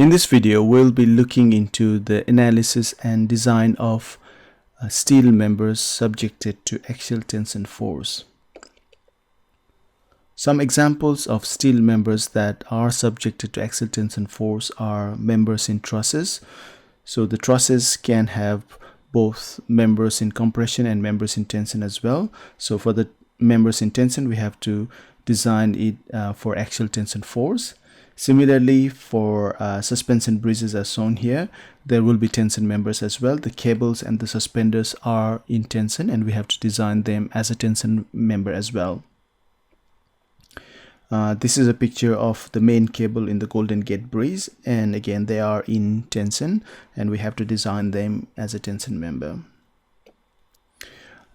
In this video, we'll be looking into the analysis and design of steel members subjected to axial tension force. Some examples of steel members that are subjected to axial tension force are members in trusses. So the trusses can have both members in compression and members in tension as well. So for the members in tension, we have to design it for axial tension force. Similarly, for suspension bridges as shown here, there will be tension members as well. The cables and the suspenders are in tension and we have to design them as a tension member as well. This is a picture of the main cable in the Golden Gate Bridge, and again they are in tension and we have to design them as a tension member.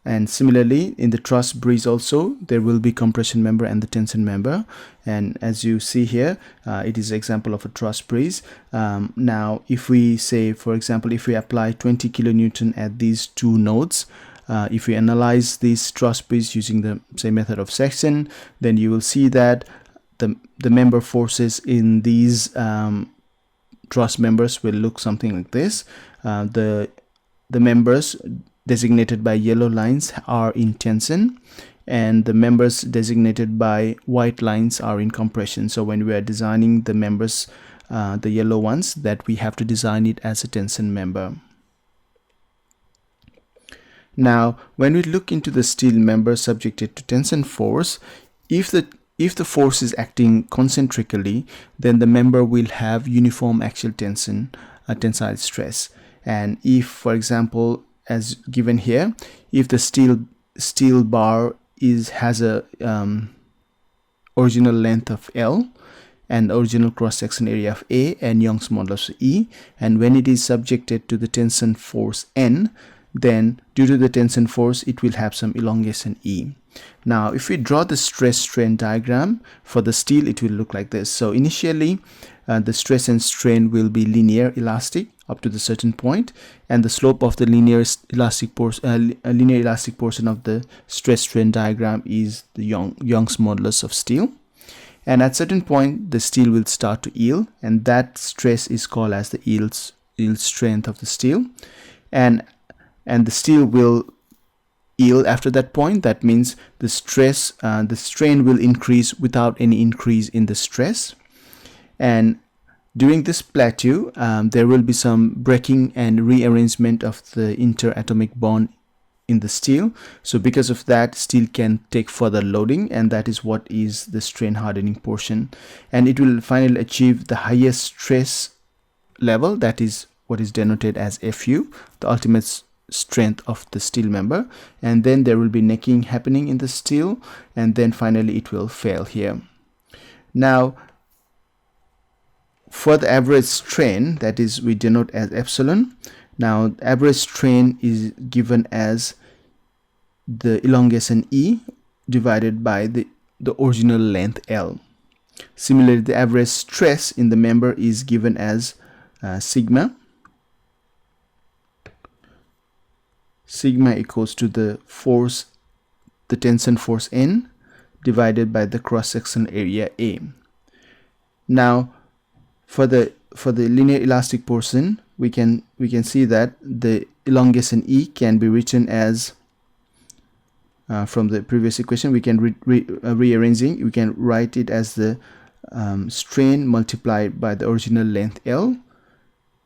And similarly, in the truss bridge also, there will be compression member and the tension member. And as you see here, it is an example of a truss bridge. Now, if we say, for example, if we apply 20 kilonewton at these two nodes, if we analyze this truss bridge using the same method of section, then you will see that the member forces in these truss members will look something like this. The members designated by yellow lines are in tension and the members designated by white lines are in compression. So when we are designing the members, the yellow ones, that we have to design it as a tension member. Now, when we look into the steel member subjected to tension force, if the force is acting concentrically, then the member will have uniform axial tension, tensile stress. And if, for example, as given here, if the steel bar has a original length of L and original cross-section area of A and Young's modulus of E, and when it is subjected to the tension force N, then due to the tension force it will have some elongation E. Now if we draw the stress strain diagram for the steel, it will look like this. So initially the stress and strain will be linear elastic up to the certain point, and the slope of the linear elastic portion of the stress strain diagram is the Young's modulus of steel. And at certain point the steel will start to yield, and that stress is called as the yield strength of the steel, and the steel will yield after that point. That means the strain will increase without any increase in the stress. And during this plateau, there will be some breaking and rearrangement of the interatomic bond in the steel. So because of that, steel can take further loading, and that is what is the strain hardening portion. And it will finally achieve the highest stress level, that is what is denoted as Fu, the ultimate strength of the steel member. And then there will be necking happening in the steel, and then finally it will fail here. Now, for the average strain, that is we denote as epsilon. Now average strain is given as the elongation E divided by the original length L. Similarly, the average stress in the member is given as sigma. Sigma equals to the tension force N divided by the cross-section area A. Now for the linear elastic portion, we can see that the elongation E can be written as from the previous equation. We can rearranging, we can write it as the strain multiplied by the original length L.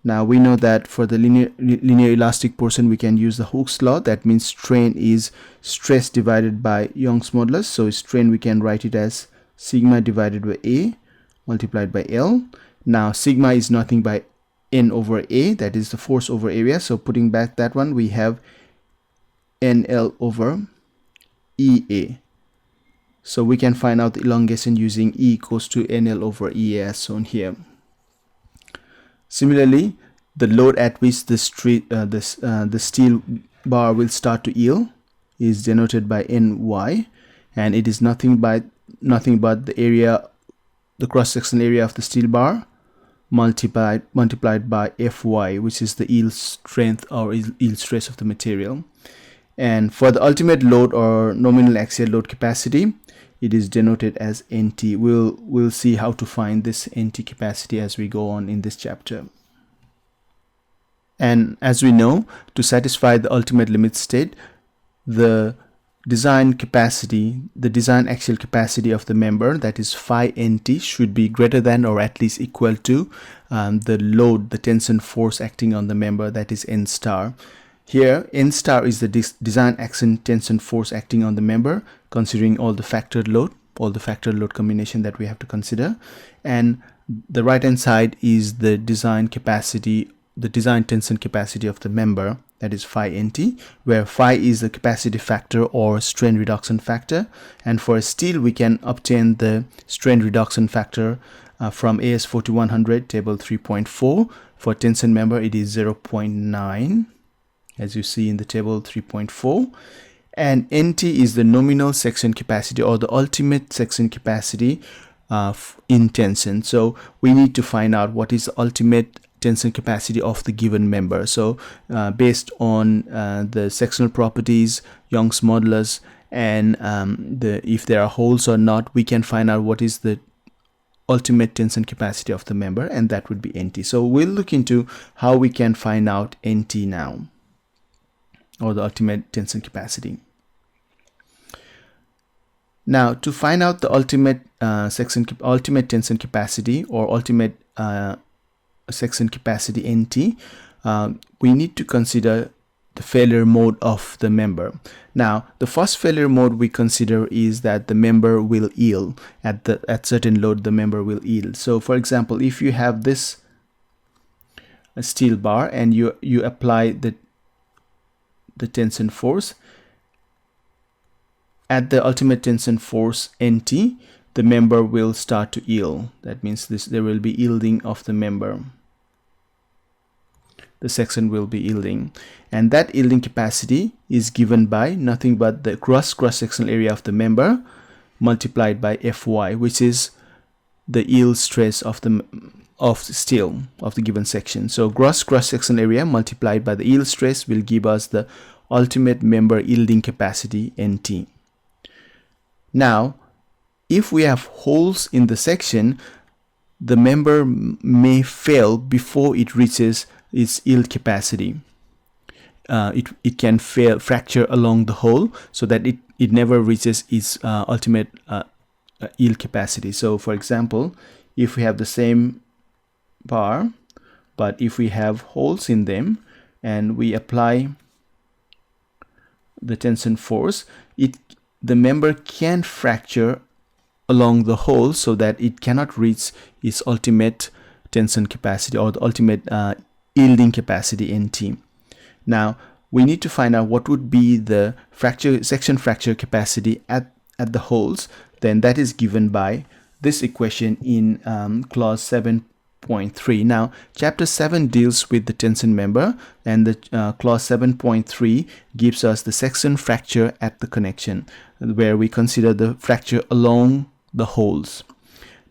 Now we know that for the linear elastic portion we can use the Hooke's law. That means strain is stress divided by Young's modulus. So strain we can write it as sigma divided by A multiplied by L. Now sigma is nothing by N over A, that is the force over area. So putting back that one, we have NL over EA. So we can find out the elongation using E equals to NL over EA as shown here. Similarly, the load at which the steel bar will start to yield is denoted by NY, and it is nothing but the area, the cross-section area of the steel bar multiplied by Fy, which is the yield strength or yield stress of the material. And for the ultimate load or nominal axial load capacity, it is denoted as NT. We'll see how to find this NT capacity as we go on in this chapter. And as we know, to satisfy the ultimate limit state, the design capacity, the design axial capacity of the member, that is phi NT, should be greater than or at least equal to the load, the tension force acting on the member, that is N star. Here, N star is the design action tension force acting on the member, considering all the factored load combination that we have to consider. And the right hand side is the design capacity, the design tension capacity of the member, that is phi NT, where phi is the capacity factor or strain reduction factor. And for steel, we can obtain the strain reduction factor from AS4100 table 3.4. For tension member, it is 0.9, as you see in the table 3.4. And NT is the nominal section capacity or the ultimate section capacity in tension. So we need to find out what is the ultimate tension capacity of the given member. So based on the sectional properties, Young's modulus, and if there are holes or not, we can find out what is the ultimate tension capacity of the member, and that would be NT. So we'll look into how we can find out NT now, or the ultimate tension capacity. Now, to find out the ultimate tension capacity or ultimate section capacity NT, we need to consider the failure mode of the member. Now, the first failure mode we consider is that the member will yield at certain load. The member will yield. So, for example, if you have this steel bar and you apply the tension force at the ultimate tension force NT, the member will start to yield. That means there will be yielding of the member. The section will be yielding, and that yielding capacity is given by nothing but the cross-sectional area of the member multiplied by Fy, which is the yield stress of steel of the given section. So cross-sectional area multiplied by the yield stress will give us the ultimate member yielding capacity NT. Now, if we have holes in the section, the member may fail before it reaches its yield capacity. It can fracture along the hole, so that it never reaches its ultimate yield capacity. So, for example, if we have the same bar, but if we have holes in them and we apply the tension force, the member can fracture along the hole, so that it cannot reach its ultimate tension capacity or the ultimate yielding capacity NT. Now, we need to find out what would be the section fracture capacity at the holes. Then that is given by this equation in clause 7.3. Now, chapter 7 deals with the tension member, and the clause 7.3 gives us the section fracture at the connection, where we consider the fracture along the holes.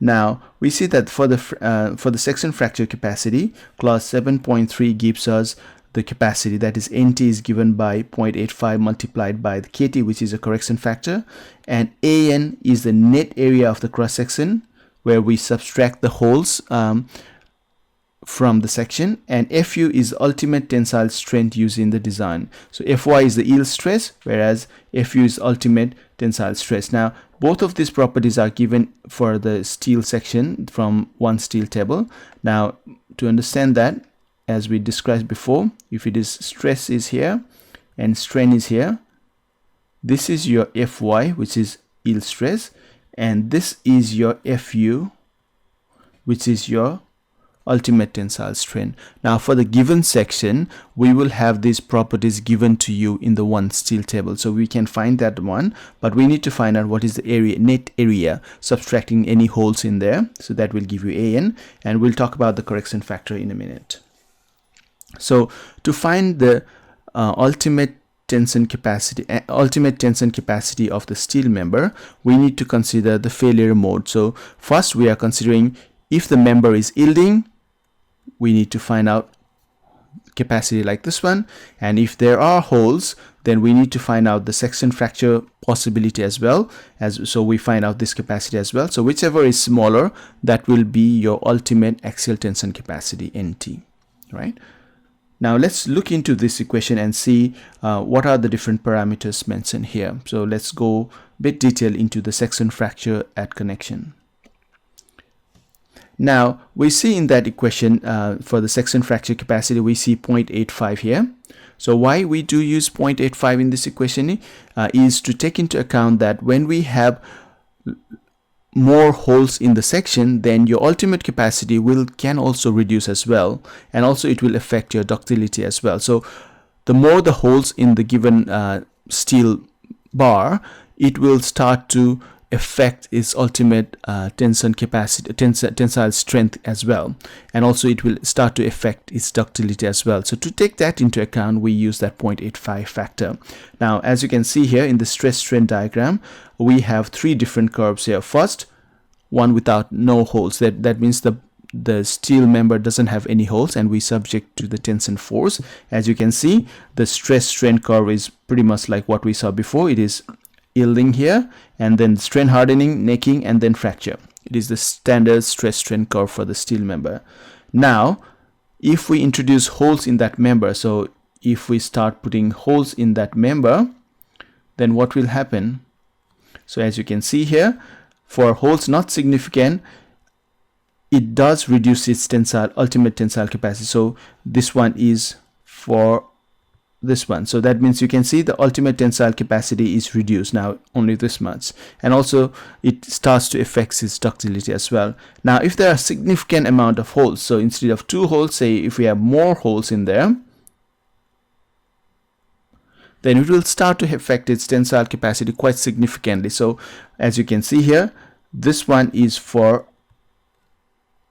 Now, we see that for the section fracture capacity, clause 7.3 gives us the capacity, that is NT is given by 0.85 multiplied by the KT, which is a correction factor, and AN is the net area of the cross section, where we subtract the holes from the section, and Fu is ultimate tensile strength used in the design. So Fy is the yield stress, whereas Fu is ultimate tensile stress. Now, both of these properties are given for the steel section from one steel table. Now, to understand that, as we described before, if it is stress is here and strain is here, this is your Fy, which is yield stress, and this is your Fu, which is your ultimate tensile strain. Now, for the given section, we will have these properties given to you in the one steel table, so we can find that one, but we need to find out what is the area, net area, subtracting any holes in there. So that will give you AN, and we'll talk about the correction factor in a minute. So to find the ultimate tension capacity of the steel member, we need to consider the failure mode. So first, we are considering if the member is yielding, we need to find out capacity like this one, and if there are holes, then we need to find out the section fracture possibility as well, so we find out this capacity as well. So whichever is smaller, that will be your ultimate axial tension capacity, NT, right? Now let's look into this equation and see what are the different parameters mentioned here. So let's go a bit detail into the section fracture at connection. Now we see in that equation for the section fracture capacity, we see 0.85 here. So why we do use 0.85 in this equation is to take into account that when we have more holes in the section, then your ultimate capacity can also reduce as well, and also it will affect your ductility as well. So the more the holes in the given steel bar, it will start to affect its ultimate tension capacity, tensile strength as well, and also it will start to affect its ductility as well. So to take that into account, we use that 0.85 factor. Now as you can see here in the stress strain diagram, we have three different curves here. First, one without no holes, that means the steel member doesn't have any holes and we subject to the tension force. As you can see, the stress strain curve is pretty much like what we saw before. It is yielding here, and then strain hardening, necking, and then fracture. It is the standard stress strain curve for the steel member. Now if we introduce holes in that member, so if we start putting holes in that member, then what will happen? So as you can see here, for holes not significant, it does reduce its ultimate tensile capacity. So this one is for this one, so that means you can see the ultimate tensile capacity is reduced now, only this much, and also it starts to affect its ductility as well. Now if there are significant amount of holes, so instead of 2 holes, say if we have more holes in there, then it will start to affect its tensile capacity quite significantly. So as you can see here, this one is for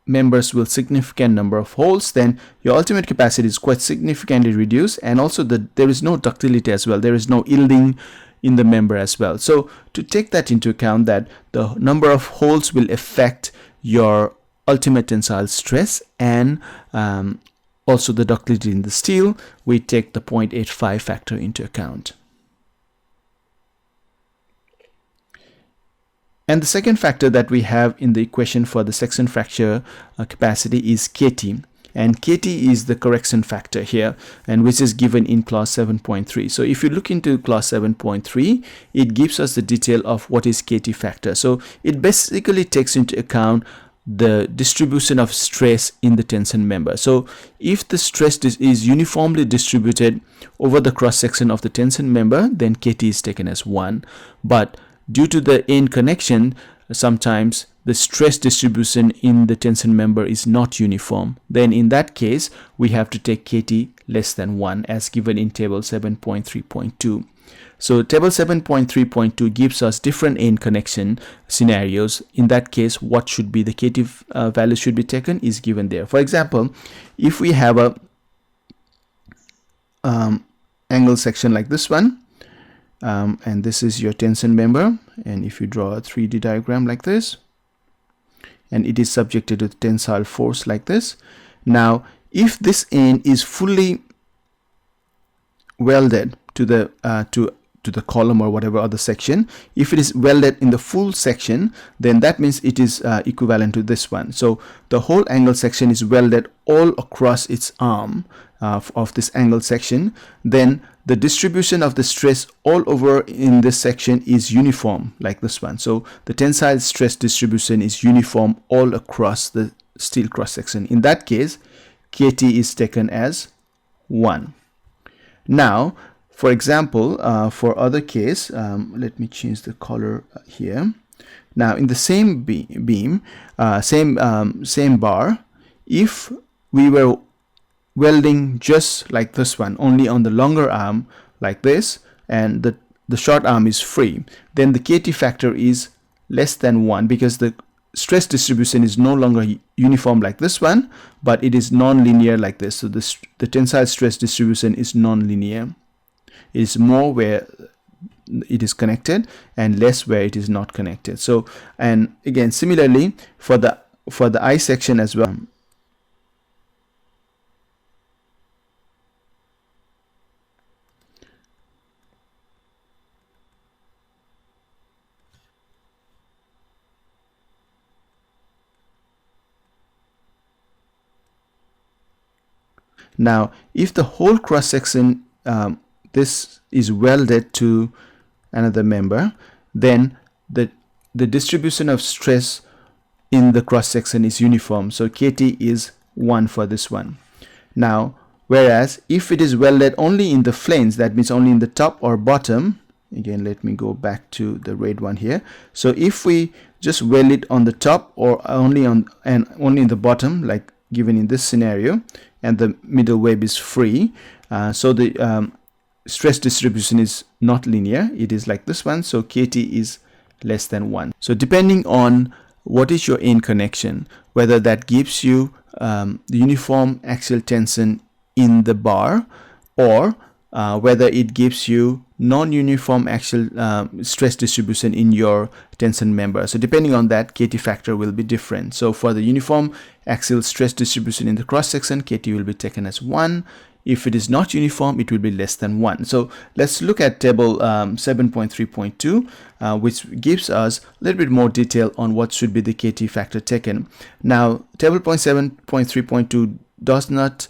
members with significant number of holes, then your ultimate capacity is quite significantly reduced, and also there is no ductility as well, there is no yielding in the member as well. So to take that into account, that the number of holes will affect your ultimate tensile stress and also the ductility in the steel, we take the 0.85 factor into account. And the second factor that we have in the equation for the section fracture capacity is KT, and KT is the correction factor here, and which is given in clause 7.3. So if you look into clause 7.3, it gives us the detail of what is KT factor. So it basically takes into account the distribution of stress in the tension member. So if the stress is uniformly distributed over the cross section of the tension member, then KT is taken as 1. But due to the end connection, sometimes the stress distribution in the tension member is not uniform. Then in that case, we have to take KT less than 1 as given in table 7.3.2. So table 7.3.2 gives us different end connection scenarios. In that case, what should be the KT value should be taken is given there. For example, if we have a angle section like this one, and this is your tension member, and if you draw a 3D diagram like this, and it is subjected to tensile force like this. Now if this end is fully welded to the column or whatever other section, if it is welded in the full section, then that means it is equivalent to this one. So the whole angle section is welded all across its arm of this angle section, then the distribution of the stress all over in this section is uniform like this one. So the tensile stress distribution is uniform all across the steel cross section. In that case, KT is taken as 1. Now for example, for other case, let me change the color here. Now in the same beam, same bar, if we were welding just like this one, only on the longer arm like this, and the short arm is free, then the KT factor is less than 1, because the stress distribution is no longer uniform like this one, but it is non-linear like this. So the tensile stress distribution is non-linear. It is more where it is connected and less where it is not connected. So, and again similarly for the I section as well, Now if the whole cross section this is welded to another member, then the distribution of stress in the cross section is uniform, so KT is 1 for this one. Now whereas if it is welded only in the flange, that means only in the top or bottom, again let me go back to the red one here. So if we just weld it on the top or only in the bottom, like given in this scenario, and the middle web is free, so the stress distribution is not linear, it is like this one, so KT is less than 1. So depending on what is your end connection, whether that gives you the uniform axial tension in the bar, or whether it gives you non-uniform axial stress distribution in your tension member. So depending on that, KT factor will be different. So for the uniform axial stress distribution in the cross section, KT will be taken as 1. If it is not uniform, it will be less than 1. So let's look at table 7.3.2, which gives us a little bit more detail on what should be the KT factor taken. Now table 7.3.2 does not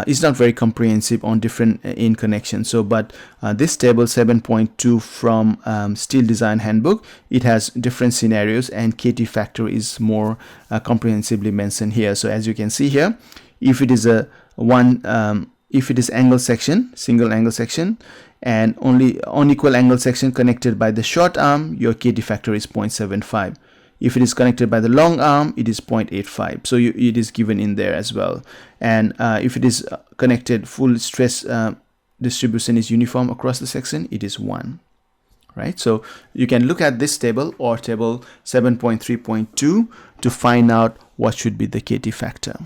is not very comprehensive on different end connections. So but this table 7.2 from Steel Design Handbook, it has different scenarios, and KT factor is more comprehensively mentioned here. So as you can see here, if it is a if it is angle section, single angle section, and only unequal angle section connected by the short arm, your KT factor is 0.75. If it is connected by the long arm, it is 0.85. So it is given in there as well. And if it is connected, full stress distribution is uniform across the section, it is 1. Right? So you can look at this table or table 7.3.2 to find out what should be the KT factor.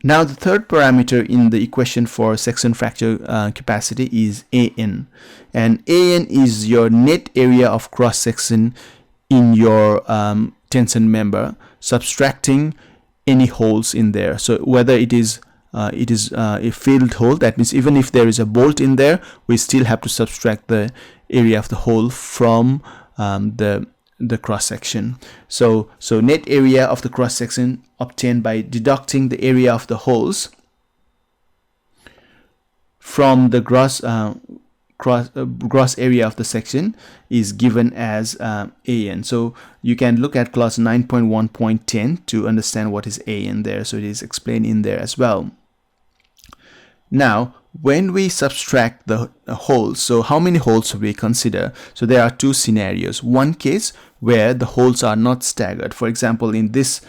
Now the third parameter in the equation for section fracture capacity is AN, and AN is your net area of cross section in your tension member, subtracting any holes in there. So whether it is a filled hole, that means even if there is a bolt in there, we still have to subtract the area of the hole from the cross section. So net area of the cross section obtained by deducting the area of the holes from the gross area of the section is given as AN. So you can look at clause 9.1.10 to understand what is AN there. So it is explained in there as well. Now when we subtract the holes, so how many holes should we consider? So there are two scenarios. One case where the holes are not staggered. For example, in this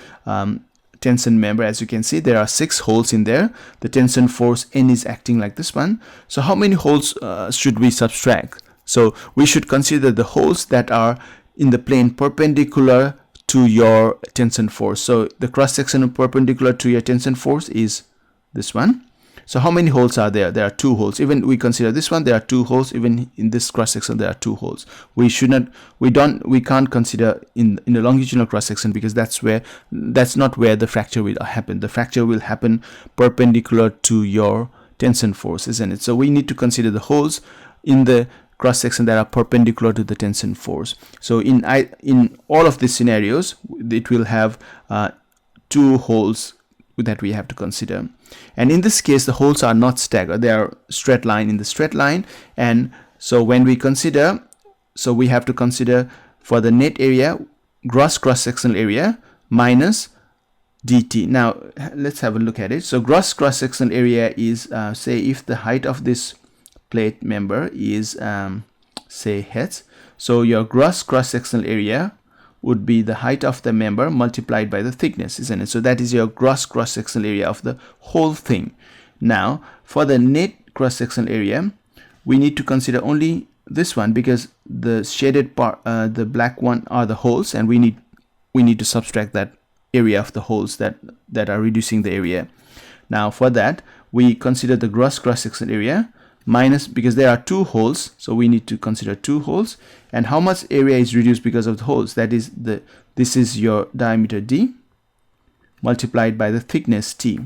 tension member, as you can see, there are 6 holes in there. The tension force N is acting like this one. So how many holes should we subtract? So we should consider the holes that are in the plane perpendicular to your tension force. So the cross section perpendicular to your tension force is this one. So how many holes are there? There are 2 holes. Even we consider this one, there are 2 holes. Even in this cross section, there are 2 holes. We can't consider in the longitudinal cross section, because that's not where the fracture will happen. The fracture will happen perpendicular to your tension force, isn't it? So we need to consider the holes in the cross section that are perpendicular to the tension force. So in all of these scenarios, it will have 2 holes that we have to consider. And in this case, the holes are not staggered. They are straight line in the straight line. And so when we consider, so we have to consider for the net area, gross cross-sectional area minus dt. Now let's have a look at it. So gross cross-sectional area is say if the height of this plate member is say h, so your gross cross-sectional area would be the height of the member multiplied by the thickness, isn't it? So that is your gross cross-sectional area of the whole thing. Now for the net cross-sectional area, we need to consider only this one, because the shaded part, the black one, are the holes, and we need to subtract that area of the holes that are reducing the area. Now for that, we consider the gross cross-sectional area minus, because there are 2 holes, so we need to consider 2 holes. And how much area is reduced because of the holes? That is this is your diameter d multiplied by the thickness t.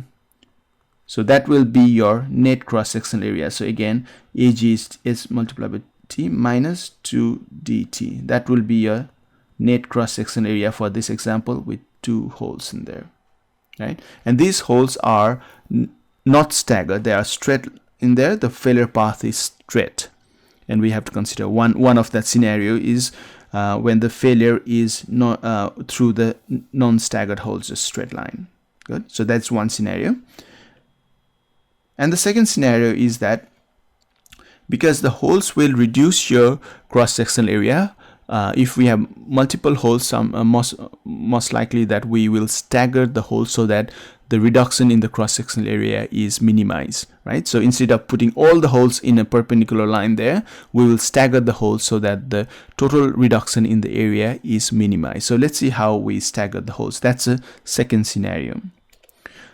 So that will be your net cross-sectional area. So again, AG is multiplied by t minus 2 dt. That will be your net cross-sectional area for this example with 2 holes in there. right? And these holes are not staggered, they are straight in there. The failure path is straight, and we have to consider one of that scenario is when the failure is not through the non-staggered holes, a straight line. Good. So that's one scenario. And the second scenario is that because the holes will reduce your cross-sectional area, if we have multiple holes, most likely that we will stagger the holes so that the reduction in the cross-sectional area is minimized, right? So instead of putting all the holes in a perpendicular line there, we will stagger the holes so that the total reduction in the area is minimized. So let's see how we stagger the holes. That's a second scenario.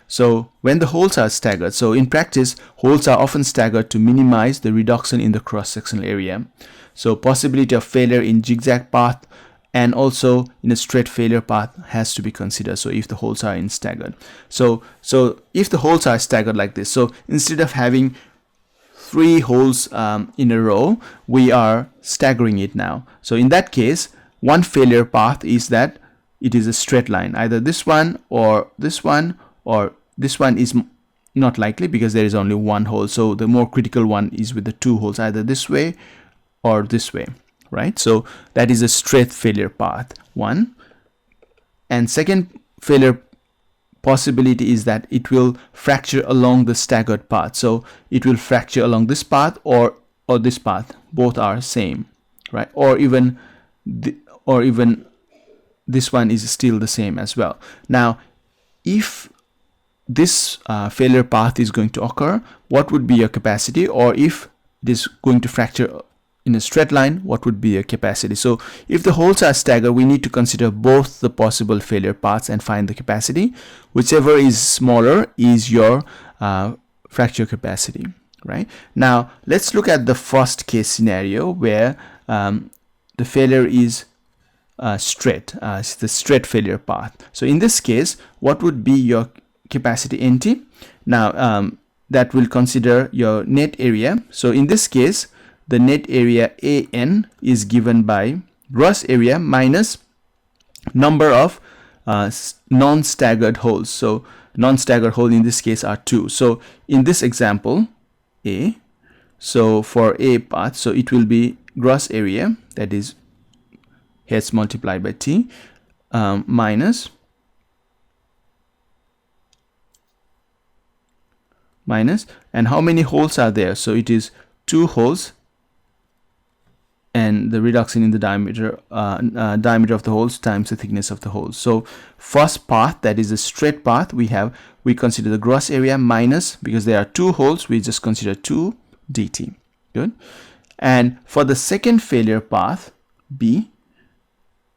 So when the holes are staggered, so in practice, holes are often staggered to minimize the reduction in the cross-sectional area. So possibility of failure in zigzag path and also in a straight failure path has to be considered. So if the holes are in staggered, so if the holes are staggered like this, so instead of having 3 holes in a row, we are staggering it now. So in that case, one failure path is that it is a straight line, either this one or this one, or this one is not likely because there is only one hole. So the more critical one is with the 2 holes, either this way or this way, right? So that is a straight failure path, one. And second failure possibility is that it will fracture along the staggered path. So it will fracture along this path or this path, both are same, right? Or even this one is still the same as well. Now if this failure path is going to occur, what would be your capacity? Or if it is going to fracture in a straight line, what would be your capacity? So if the holes are staggered, we need to consider both the possible failure paths and find the capacity. Whichever is smaller is your fracture capacity, right? Now let's look at the first case scenario where the failure is straight, it's the straight failure path. So in this case, what would be your capacity NT? Now that will consider your net area. So in this case, the net area AN is given by gross area minus number of non-staggered holes. So non-staggered hole in this case are 2. So in this example A, so for A path, so it will be gross area, that is H multiplied by T, minus and how many holes are there? So it is 2 holes, and the reduction in the diameter of the holes times the thickness of the holes. So first path, that is a straight path, we consider the gross area minus, because there are 2 holes, we just consider 2 dt. Good. And for the second failure path B,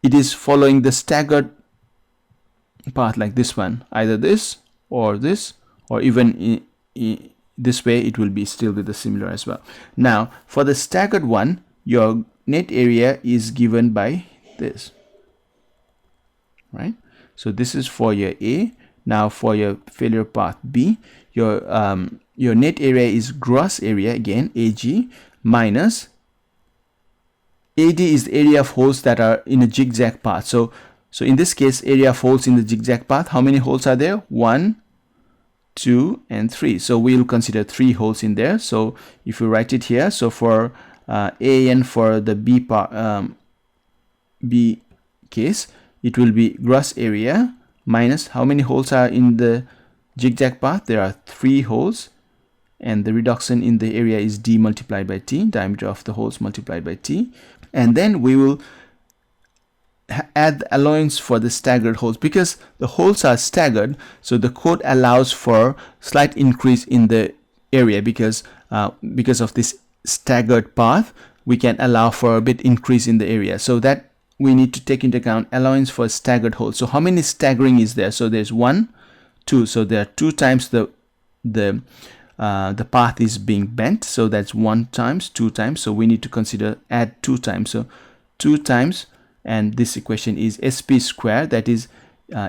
it is following the staggered path like this one, either this or even this way, it will be still be the similar as well. Now for the staggered one, your net area is given by this, right? So this is for your A. Now for your failure path B, your net area is gross area, again AG, minus AD is the area of holes that are in a zigzag path. So in this case, area of holes in the zigzag path, how many holes are there? 1, 2 and 3. So we'll consider 3 holes in there. So if we write it here, so for AN for the B case, it will be gross area minus how many holes are in the zigzag path? There are 3 holes, and the reduction in the area is D multiplied by T, diameter of the holes multiplied by T. And then we will add the allowance for the staggered holes, because the holes are staggered, so the code allows for slight increase in the area, because of this staggered path, we can allow for a bit increase in the area. So that we need to take into account allowance for staggered holes. So how many staggering is there? So there's 1, 2. So there are 2 times the path is being bent. So that's 1 times, 2 times. So we need to consider add 2 times. So 2 times, and this equation is SP square. That is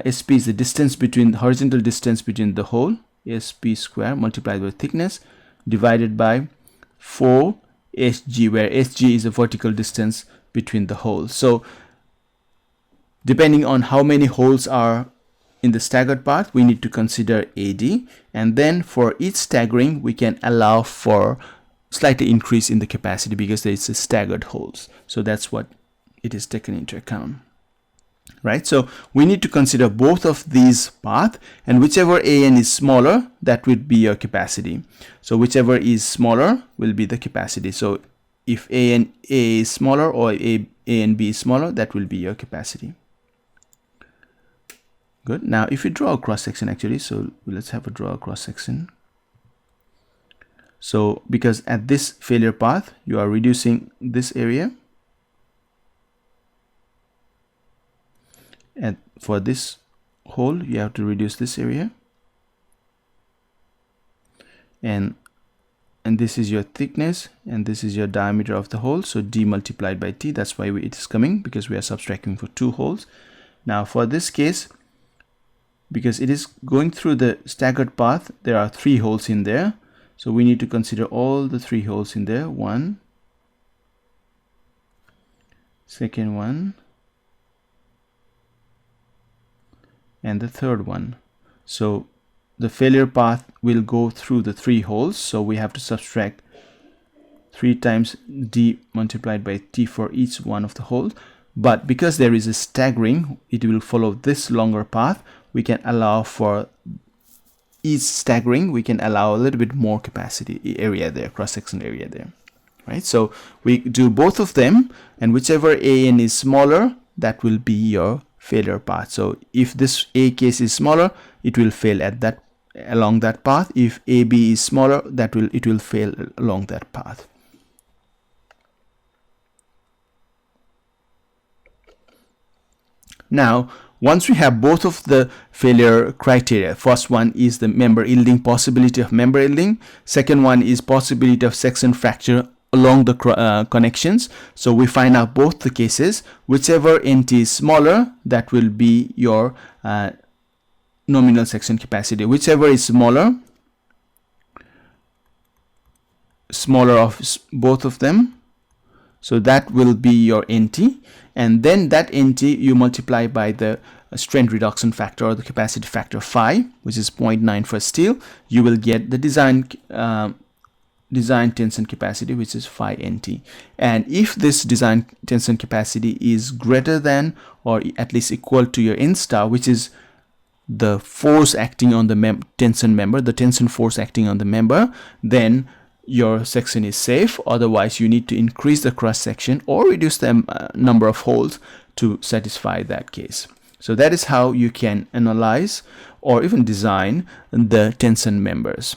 SP is the distance between horizontal distance between the hole, SP square multiplied by thickness, divided by 4 SG, where SG is the vertical distance between the holes. So depending on how many holes are in the staggered path, we need to consider AD, and then for each staggering we can allow for slightly increase in the capacity because there is a staggered holes. So that's what it is taken into account, right? So we need to consider both of these paths, and whichever AN is smaller, that would be your capacity. So whichever is smaller will be the capacity. So if A is smaller or A and B is smaller, that will be your capacity. Good. Now if you draw a cross section actually, so let's have a draw a cross section. So because at this failure path you are reducing this area, and for this hole you have to reduce this area, and this is your thickness and this is your diameter of the hole, so d multiplied by t. That's why it is coming, because we are subtracting for 2 holes. Now for this case, because it is going through the staggered path, there are 3 holes in there, so we need to consider all the 3 holes in there. One, second one, and the third one. So the failure path will go through the 3 holes, so we have to subtract 3 times d multiplied by t for each one of the holes. But because there is a staggering, it will follow this longer path. We can allow for each staggering, we can allow a little bit more capacity area there, cross-section area there, right? So we do both of them, and whichever AN is smaller, that will be your failure path. So if this A case is smaller, it will fail at that along that path. If AB is smaller, it will fail along that path. Now once we have both of the failure criteria, first one is the member yielding, possibility of member yielding, second one is possibility of section fracture along the connections. So we find out both the cases. Whichever NT is smaller, that will be your nominal section capacity. Whichever is smaller of both of them, so that will be your NT, and then that NT you multiply by the strength reduction factor or the capacity factor phi, which is 0.9 for steel. You will get the design tension capacity, which is phi NT. And if this design tension capacity is greater than or at least equal to your N star, which is the force acting on the tension member, the tension force acting on the member, then your section is safe. Otherwise you need to increase the cross section or reduce the number of holes to satisfy that case. So that is how you can analyze or even design the tension members.